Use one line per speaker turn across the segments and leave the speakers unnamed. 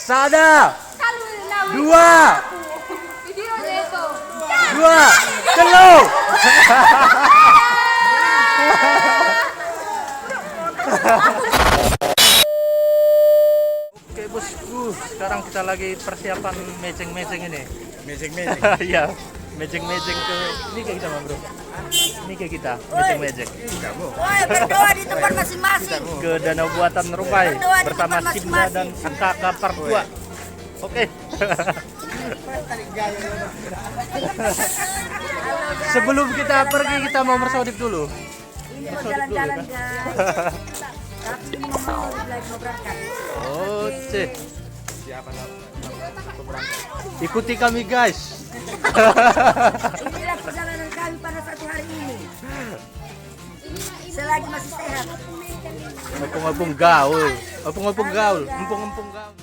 Sada. Dua. Dua. Telu. Oke bosku, sekarang kita lagi persiapan mejeng-mejeng ini.
Mejeng-mejeng.
Iya, mejeng-mejeng ke ini kayak kita bro. Ini kayak kita mejeng-mejeng.
Woi, berdoa di tempat masing-masing.
Ke Danau Buatan Rumbai
Berdoa di
bersama
tempat
Simda dan
masing-masing.
kakak part 2. Oke. Sebelum kita pergi kita mau mersodip dulu.
Ini mau jalan-jalan guys. Tapi ini mau berangkat.
Oh, cek. Ikuti kami guys.
Inilah perjalanan kami pada satu hari ini. Selagi masih sehat.
Mumpung-mumpung gaul. Mumpung-mumpung gaul. Mumpung-mumpung gaul.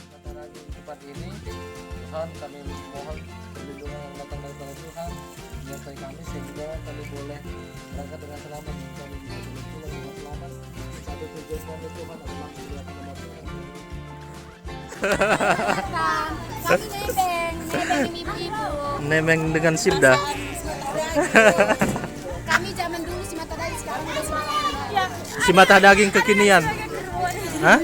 Di tempat ini Tuhan kami mohon perlindungan yang datang dari Tuhan menyertai kami sehingga kami boleh berangkat dengan selamat, kami bisa pulang dengan selamat. Satu tujuan kami Tuhan adalah memuliakan nama Tuhan.
Kami nebeng ibu-ibu.
Nemeng dengan Simda.
Kami zaman dulu si mata dari sekarang udah si mata dari.
Si mata daging kekinian. Hah?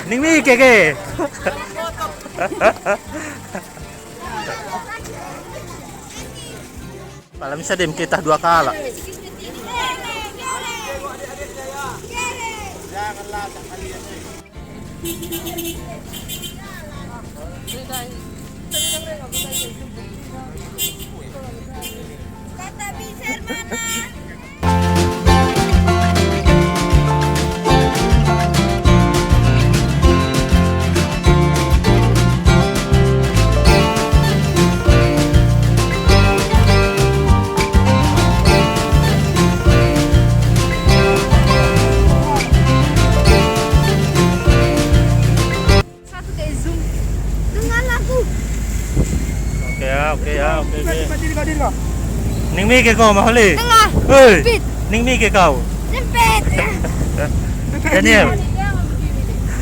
Ning mi keke. Malam bisa dem kita 2 kala.
Kata bisa mana?
Satu kayak zoom dengan aku.
Oke ya. Ning mi ke kau mahali.
Tengah.
Hei.
Sempit.
Ning mi ke kau.
Sempit.
Daniel,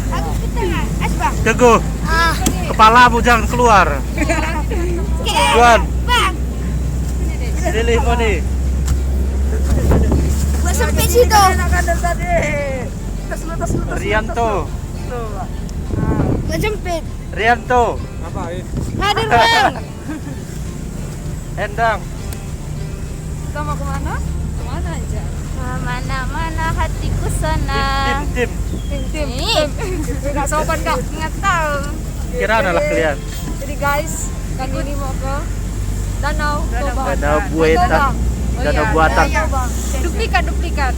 Aku ke tengah. Asbang.
teguh.
Ah.
Kepalamu jangan keluar. Juan,
Bang.
pilih Moni.
Gua sempit situ.
Rianto.
Gua sempit.
Rianto.
Hadir bang.
Endang.
Kita mau kemana? Kemana aja? Mana-mana hatiku sana.
Tim.
Tim. Nggak sopan kak. Nggak tahu.
Kirana lah kalian.
Jadi guys, kali ini mau ke Danau Toba.
Danau Buatan. Danau Buatan.
Duplikat.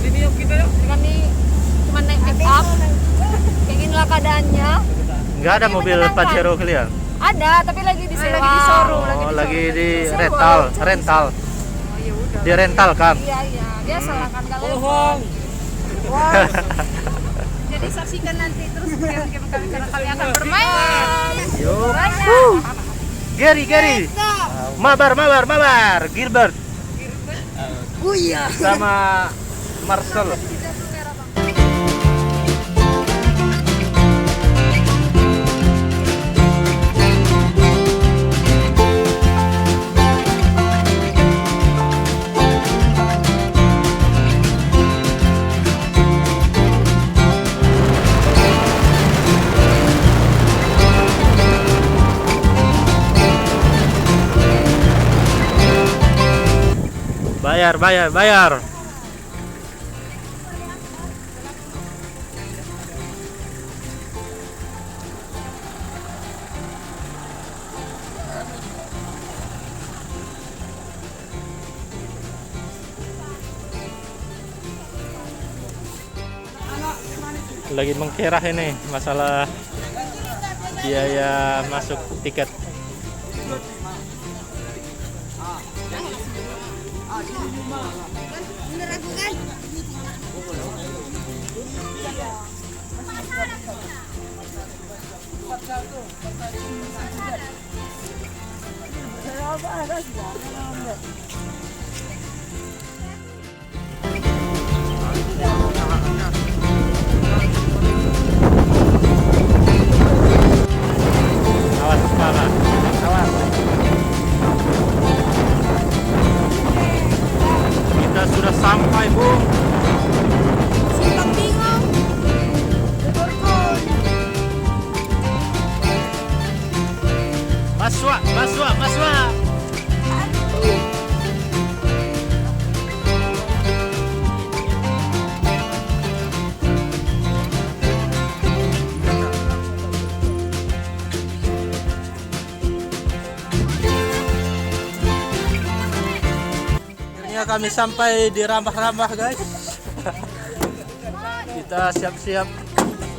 Sini yuk kita yuk. Kami cuma naik pick up. Kayak ginilah keadaannya.
Enggak ada mobil Pajero kalian.
Ada, tapi lagi disewa.
Lagi disoru,
Oh, lagi di
Sewa.
rental. Di rental kan.
Iya. Biasa lah kan kalau bohong. Jadi saksikan nanti terus kami akan bermain.
Yuk. Gary. Mabar. Gilbert.
Iya.
Sama Marcel. Bayar. Lagi mengkerah ini masalah biaya masuk tiket.
Bener aku kan?
Akhirnya kami sampai di Rambah-Rambah guys. Kita siap-siap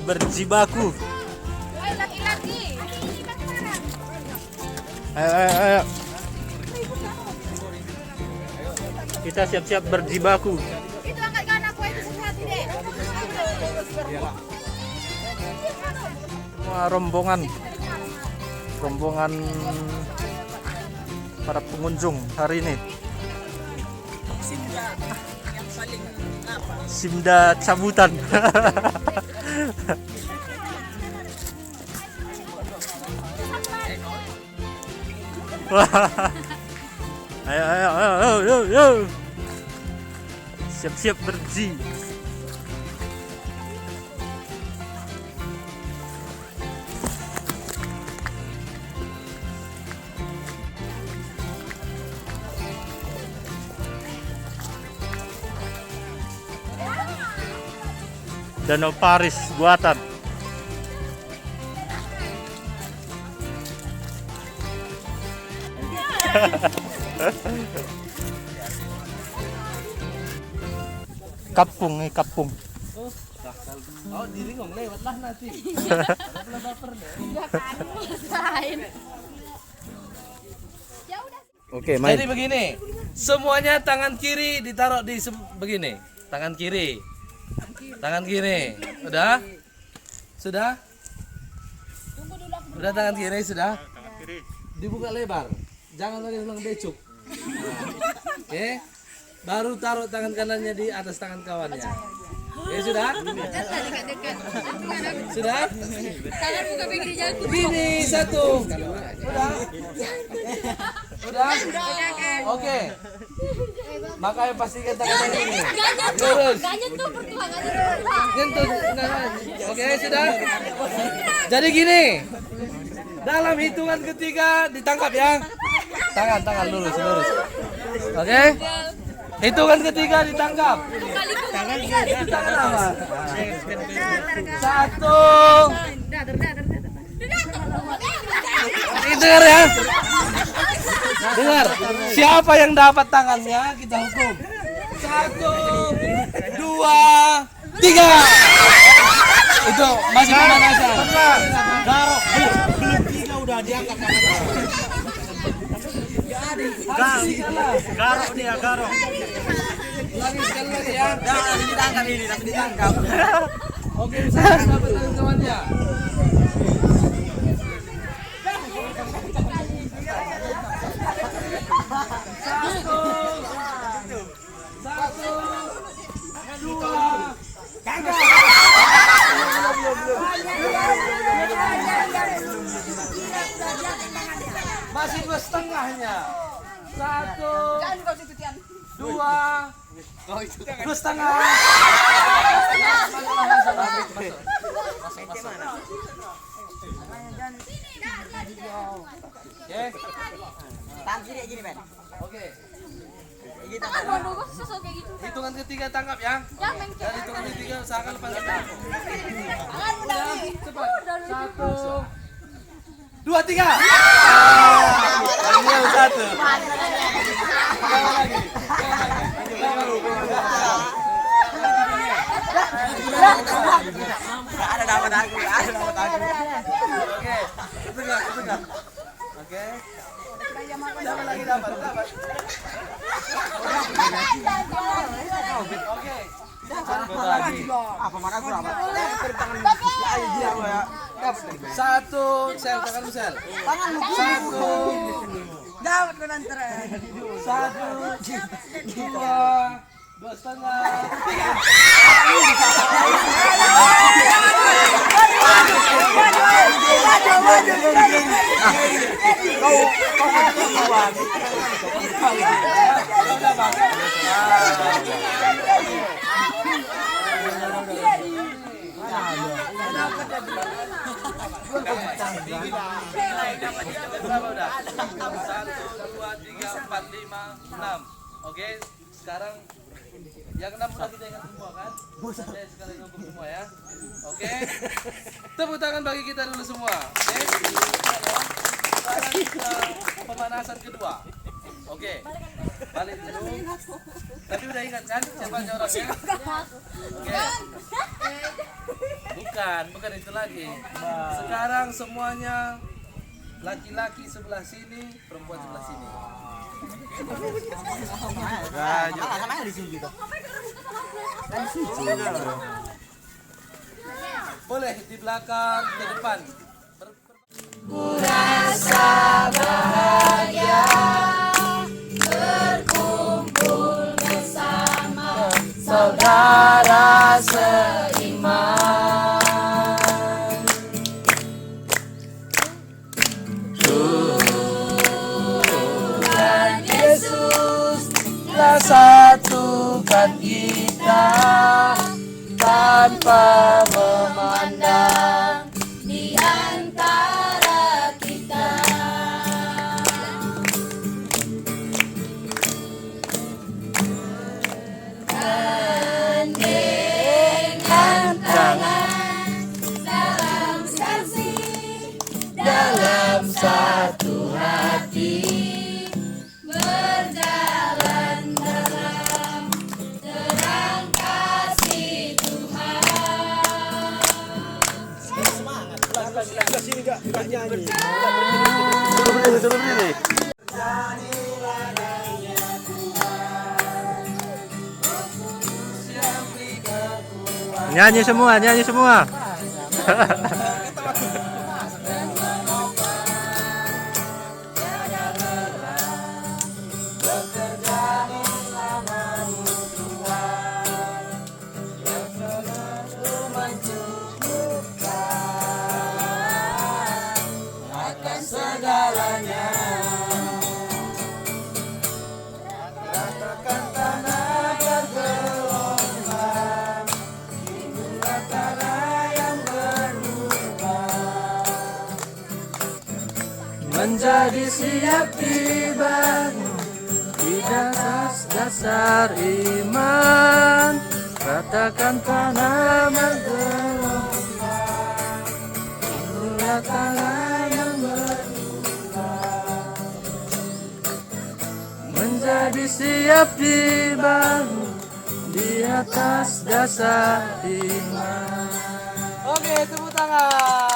berjibaku.
Woi, laki-laki.
Ayo. Kita siap-siap berjibaku.
Itu angkatkan aku itu sehat deh.
Semua rombongan para pengunjung hari ini. Simda cabutan. Wah. Ayo. Siap-siap berji. Danau Paris buatan. Kapung.
Oh, diri ngomong lewat lah nanti.
Oke, main.
Jadi begini, semuanya tangan kiri ditaruh di begini, tangan kiri, udah, sudah, tangan kiri sudah, dibuka lebar, jangan lagi ulang becuk, oke, baru taruh tangan kanannya di atas tangan kawannya, oke sudah, sudah,
Tangan buka pinggir jalan.
begini satu, udah, oke. Makanya pastikan tangan ini lurus. Nyentuh. Oke, sudah. Jadi gini. Dalam hitungan ketiga ditangkap ya. Tangan lurus. Oke. Hitungan ketiga ditangkap. Tangan apa? Satu. Dengar ya. Dengar, siapa yang dapat tangannya kita hukum. 1, 2, 3. Itu masih pemanasan.
Garok belum 3 udah diangkat. Garok dia, garok.
Lagi sekali lagi ya. Langsung ditangkap. Oke, saya dapat tangan-tangannya. Masih 2,5-nya. 1, 2, 2,5. Oke. Hitungan ketiga tangkap ya. Dan hitungan ketiga usahakan lepas tangan. Cepat. 1, 2, 3. Ini yang satu. Ada dapat aku. Oke. Itu enggak. Oke. Siapa lagi dapat? Oke. Apa marah aku apa? Ayo dia ya. Satu, sel tangan sel. Tangan lu. Satu. Dapat kau nanti. 1, 2, 2,5, 3. Oke, sekarang yang 6 sudah kita ingat semua kan? Saya sekali hukum semua ya. Oke. Tepuk tangan bagi kita dulu semua. Oke. Sekarang kita pemanasan kedua. Oke. Balik dulu. Tapi udah ingat kan siapa aja orangnya? Oke. Bukan itu lagi. Sekarang semuanya laki-laki sebelah sini, perempuan sebelah sini. Boleh di belakang, ke depan.
Saudara seiman, Tuhan Yesus telah satukan kita tanpa memandang di antara kita. Dalam satu hati berjalan dalam terang kasih Tuhan.
Nyanyi semua, nyanyi semua.
Menjadi siap dibangun di atas dasar iman, ratakan tanah bergelombang, inilah tanah yang berubah. Menjadi siap dibangun di atas dasar iman.
Oke, tepuk tangan.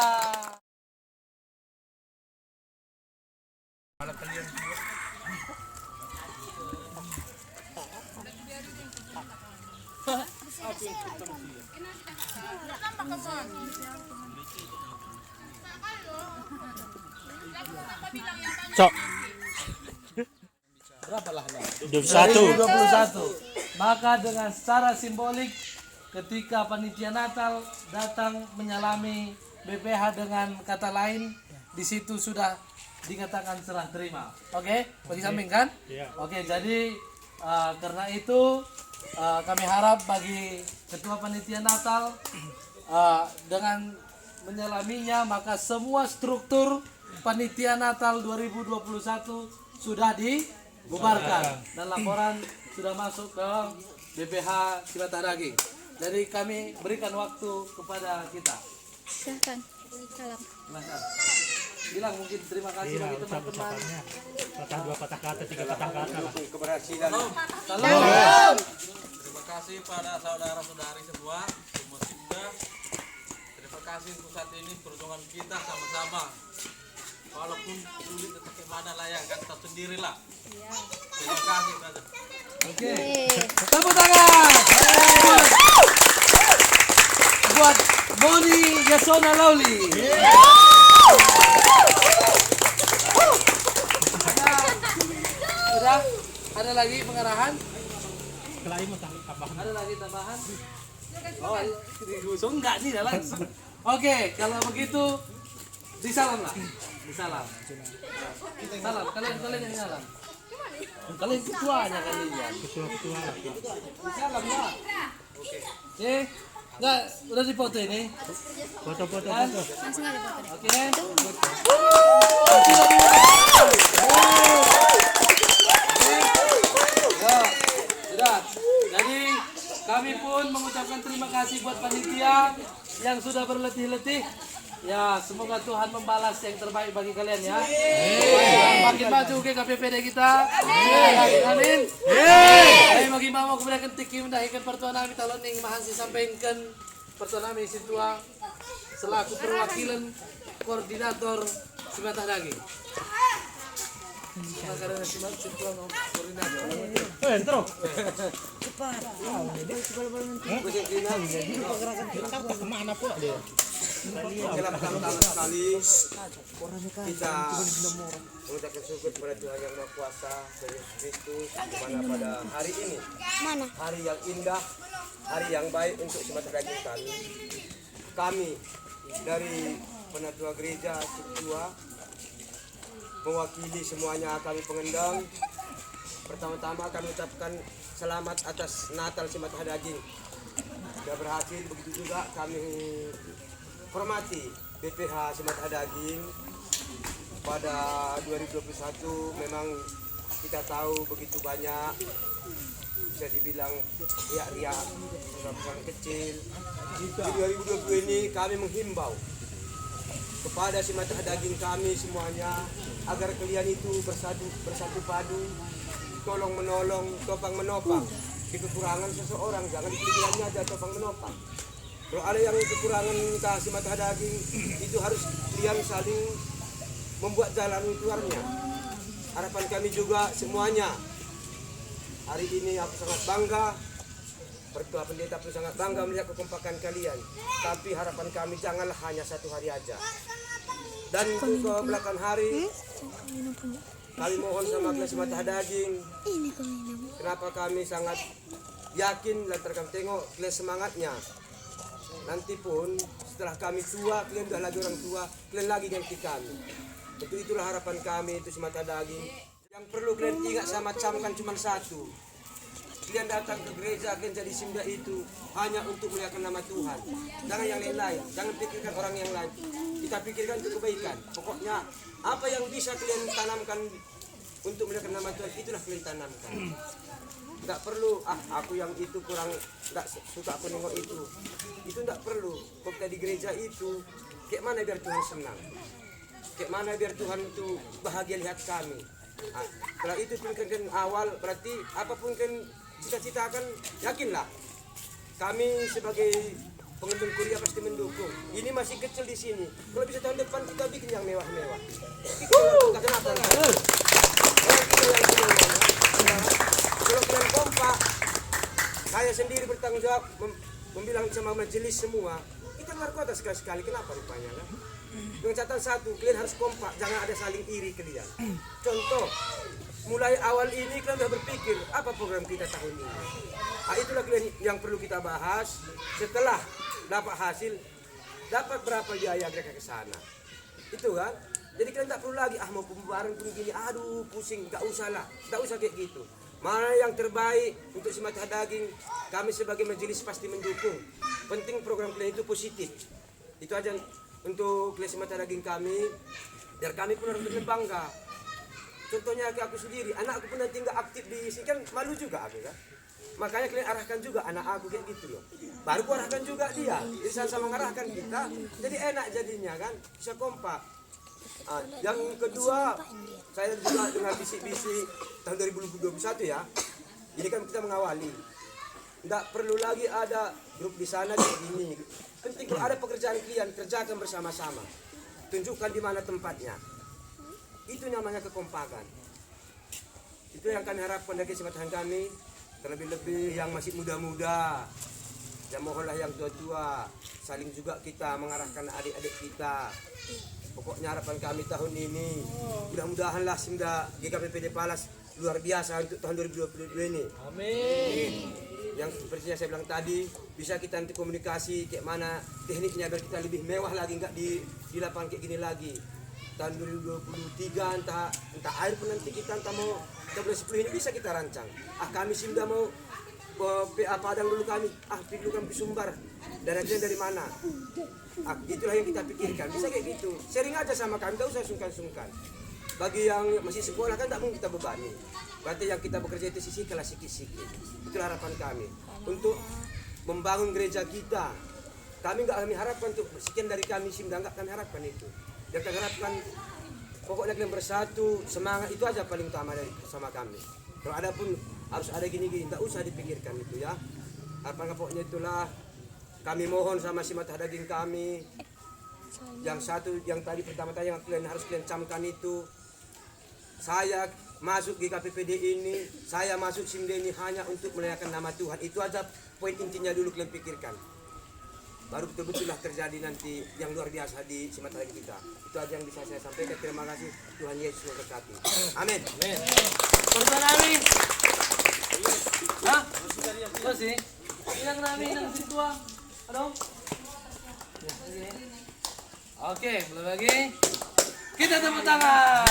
Cok.
Berapa lah?
21.
2021. Maka dengan secara simbolik ketika panitia Natal datang menyalami BPH dengan kata lain, di situ sudah dikatakan serah terima. Oke, bagi samping kan? Oke, jadi karena itu kami harap bagi ketua panitia Natal dengan menyalaminya maka semua struktur panitia Natal 2021 sudah dibubarkan dan laporan sudah masuk ke BPH Cibatadagi. Jadi kami berikan waktu kepada kita.
Silahkan, salam.
Silakan. Bilang mungkin terima kasih bagi teman-teman.
Patah 2 patah kata, 3 patah kata lah.
Salam.
Terima kasih pada saudara-saudari semua Simda. Terima kasih untuk saat ini perjuangan kita sama-sama. Walaupun sulit tetap gimana lah ya, kan tahu sendirilah. Terima kasih brother.
Oke. Tepuk tangan. Buat Boni Yasona Lawli. Sudah? Ada lagi pengarahan? Ada lagi tambahan? Oh, digusung enggak nih langsung. Oke, kalau begitu disalam lah. Disalam. Salam, kalian yang salam. Kalian ketuanya kalian. Ketua. Disalam lah. Oke. Enggak, udah dipoto ini.
Foto-foto.
Langsung aja foto deh.
Oke. Sudah. Jadi kami pun mengucapkan terima kasih buat panitia yang sudah berletih-letih Ya, semoga Tuhan membalas yang terbaik bagi kalian ya. Makin maju ke KPPD kita. Amin. Amin. Bagi mama kemudian tiki mendahikan pertuan kami talon yang mahasiswa sampaikan pertuan kami situa selaku perwakilan koordinator Simatah Daging. Karena situa koordinator.
Entro.
Kemana pula dia?
Pertama sekali kita mengucapkan syukur kepada Tuhan Yang Maha Kuasa dan Yesus Kristus dimana pada hari ini hari yang indah, hari yang baik untuk Simatah Daging kami dari Penatua Gereja Situa mewakili semuanya kami pengendang. Pertama-tama kami ucapkan selamat atas Natal Simatah Daging sudah berhasil. Begitu juga kami hormati BPH Simatah Daging pada 2021. Memang kita tahu begitu banyak bisa dibilang riak-riak perusahaan kecil. Di 2020 ini kami menghimbau kepada Simatah Daging kami semuanya agar kalian itu bersatu padu, tolong menolong, topang menopang di kekurangan seseorang. Jangan dipikirkannya aja topang menopang. Kalau ada yang kekurangan Simatah Daging itu harus kalian saling membuat jalan keluarnya. Harapan kami juga semuanya hari ini aku sangat bangga, Pertua Pendeta pun sangat bangga melihat kekompakan kalian. Tapi harapan kami janganlah hanya satu hari aja. Dan untuk ke belakang hari kami mohon sama klan Simatah Daging. Kenapa kami sangat yakin lantaran kami tengok kalian semangatnya. Nanti pun setelah kami tua, kalian sudah lagi orang tua, kalian lagi ganti kami. Itulah harapan kami itu Simatah Daging. Yang perlu kalian ingat sama camkan cuma satu. Kalian datang ke gereja, kalian jadi simba itu hanya untuk melihatkan nama Tuhan. Jangan yang lain-lain, jangan pikirkan orang yang lain. Kita pikirkan itu kebaikan. Pokoknya apa yang bisa kalian tanamkan untuk melihatkan nama Tuhan, itulah kalian tanamkan. Tidak perlu, aku yang itu kurang, tidak suka aku nengok itu. Itu tidak perlu. Kalau kita di gereja itu, kayak mana biar Tuhan senang? Kayak mana biar Tuhan itu bahagia lihat kami? Setelah itu pikirkan awal, berarti apapun kan cita-cita akan yakinlah. Kami sebagai pengemban kuliah pasti mendukung. Ini masih kecil di sini. Kalau bisa tahun depan kita bikin yang mewah-mewah. Kenapa? Kalau kalian kompak, saya sendiri bertanggung jawab membilang sama majelis semua, kita luar kota sekali-sekali. Kenapa rupanya kan? Dengan catatan satu, kalian harus kompak, jangan ada saling iri kalian. Contoh, mulai awal ini kalian sudah berpikir apa program kita tahun ini. Itulah kalian yang perlu kita bahas. Setelah dapat hasil, dapat berapa biaya mereka ke sana. Itu kan? Jadi kalian tak perlu lagi mau pembayaran pun gini, aduh pusing, enggak usah lah. Enggak usah kayak gitu. Mana yang terbaik untuk Simatah Daging, kami sebagai majelis pasti mendukung. Penting program kalian itu positif. Itu aja untuk klan Simatah Daging kami, biar kami pun harus berbangga. Contohnya aku sendiri, anakku pun nanti nggak aktif di sini kan malu juga aku kan. Makanya kalian arahkan juga anak aku kayak gitu loh. Baru aku arahkan juga dia, bisa sama mengarahkan kita, jadi enak jadinya kan, bisa kompak. Yang kedua, saya juga dengan bisik-bisik tahun 2021 ya. Ini kan kita mengawali. Tidak perlu lagi ada grup di sana kayak gini. Penting kalau ada pekerjaan kalian, kerjakan bersama-sama. Tunjukkan di mana tempatnya. Itu namanya kekompakan. Itu yang kami harapkan dari Simatah kami. Terlebih-lebih yang masih muda-muda. Dan mohonlah yang tua-tua. Saling juga kita mengarahkan adik-adik kita. Pokoknya harapan kami tahun ini, mudah-mudahanlah Simda GKPPD Palas luar biasa untuk tahun 2022 ini. Amin. Yang seperti yang saya bilang tadi, bisa kita nanti komunikasi kayak mana tekniknya biar kita lebih mewah lagi, nggak di lapangan kayak gini lagi. Tahun 2023 entah air pun nanti kita entah mau 10 ini bisa kita rancang. Kami Simda mau PA Padang dulu kami, dulu kami Sumbar. Dananya dari mana? Itulah yang kita pikirkan. Bisa kayak gitu. Sharing aja sama kami, tak usah sungkan-sungkan. Bagi yang masih sekolah kan tak mungkin kita bebani. Berarti yang kita bekerja itu sisihkanlah sikit-sikit. Itulah harapan kami untuk membangun gereja kita kami harapkan untuk sekian dari kami SIMDA, enggak kami harapkan itu. Yang kami harapkan pokoknya kalian bersatu, semangat itu aja paling utama dari sama kami. Kalau ada pun harus ada gini-gini, enggak usah dipikirkan itu ya. Apa pokoknya itulah kami mohon sama si mata daging kami. Yang satu yang tadi pertama-tama yang kalian harus kalian camkan itu, saya masuk di KPPD ini, saya masuk SIMDA ini hanya untuk memuliakan nama Tuhan. Itu aja poin intinya dulu kalian pikirkan. Baru betul-betullah terjadi nanti yang luar biasa di Sumatera kita. Itu aja yang bisa saya sampaikan. Terima kasih, Tuhan Yesus memberkati. Amin.
Pertanyaan namin. Hah? Kasi, ilang namin ng sitwa. Ano? Oke, belum lagi. Kita tepuk tangan.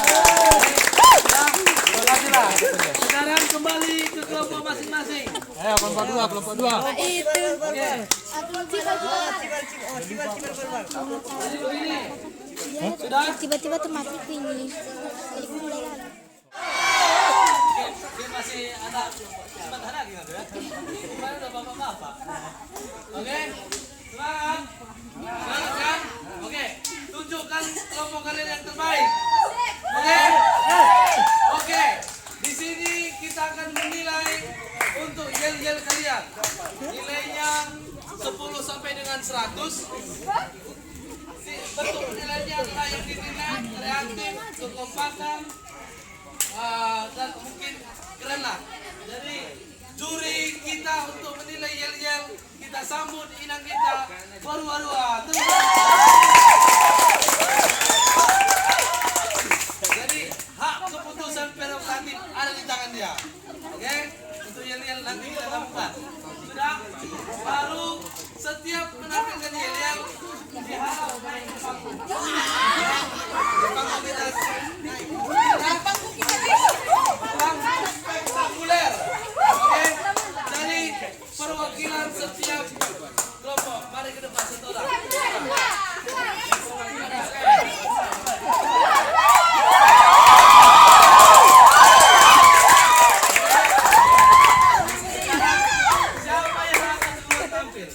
Terima kasih lah. Sekarang kembali ke kelompok masing-masing. Ayo, kelompok dua.
Itu.
Oke. Sudah?
Tiba-tiba tuh mati ini. Jadi mulai lagi.
Oke, masih ada sebentar lagi kan ya? Kemarin udah bapak-bapak. Oke, semangat. Semangat kan? Oke, tunjukkan kelompok kalian yang terbaik. Oke? Oke, di sini kita akan menilai untuk yel-yel kalian. Nilainya 10 sampai dengan 100. Bentuk nilainya adalah yang dinilai kreatif, kekompakan, dan mungkin keren lah. Jadi juri kita untuk menilai yel-yel, kita sambut inang kita Warua-Warua. Jadi hak keputusan prerogatif ada di tangan dia. Oke? Untuk yel-yel nanti kita lakukan. Sudah? Baru setiap menampilkan yel-yel diharap naik ke panggung. Panggung kita spektakuler. Oke? Jadi perwakilan setiap kelompok. Mari ke depan satu orang. Siapa yang akan duluan tampil?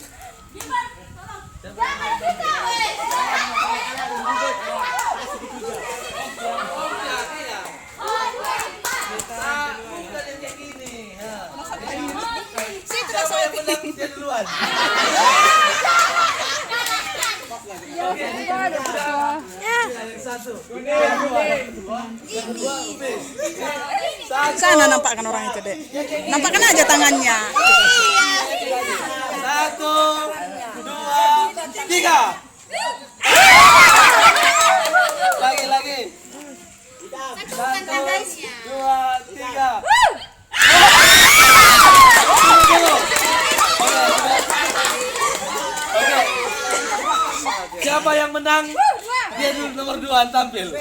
Siapa yang menang dia duluan? Oke, satu.
Sana nampakkan orang itu, Dek. Nampakkan aja tangannya.
1, 2, 3. Lagi. 1, 2, 3. Oke. Siapa yang menang? Dia dulu nomor 2 tampil.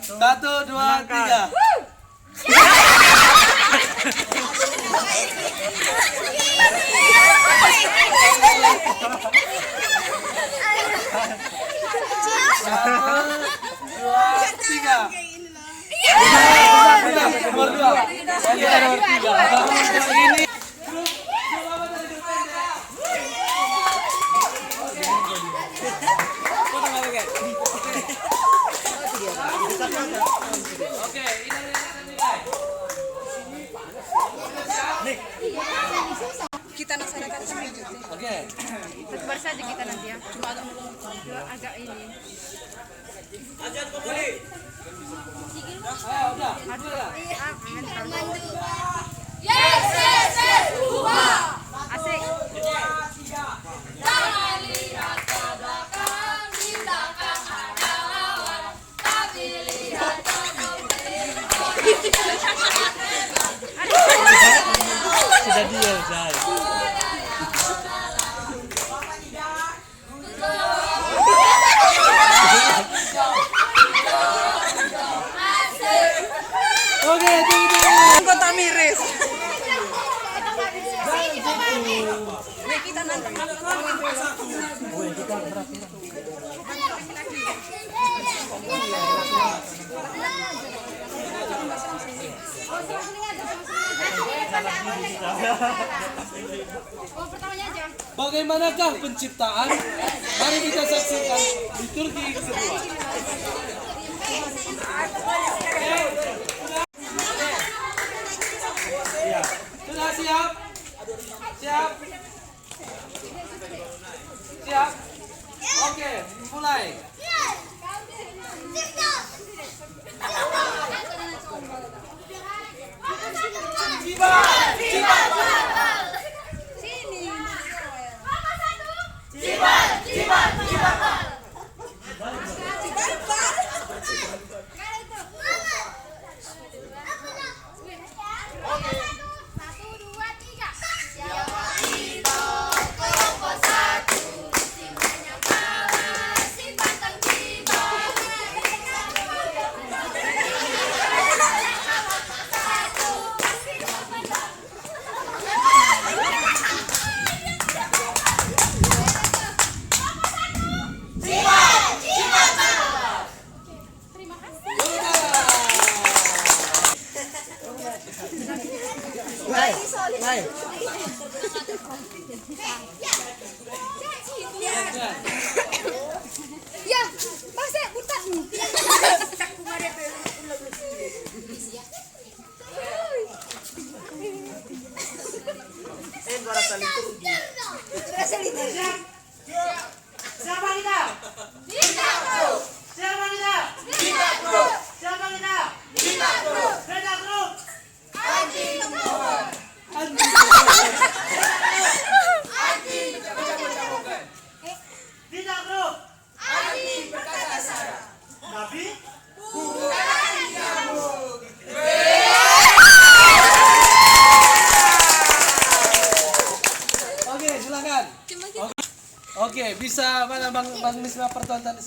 Satu, dua, tiga. Nomor 2. Nomor 3. Ini oke,
Kita laksanakan semuanya.
oke.
Tebar saja kita nanti ya. Cuma agak ini.
Udah.
Yes. Asik.
Jangan lihat ke belakang, di belakang ada lawan, tapi lihat ke
Sudah dia, Zai.
Oke, tunggu.
Anggota miris. Kita nanti
Oh, pertamanya aja.
Bagaimanakah penciptaan? Mari kita saksikan liturgi kedua. Sudah siap? Siap? Siap? Oke, mulai.
Ya, pasnya putar.
Siapa kita? Siapa kita? Siapa kita? Beda grup. Tidak grup. Tapi
Oke, silakan. Oke, bisa mana Bang Misma pertonton.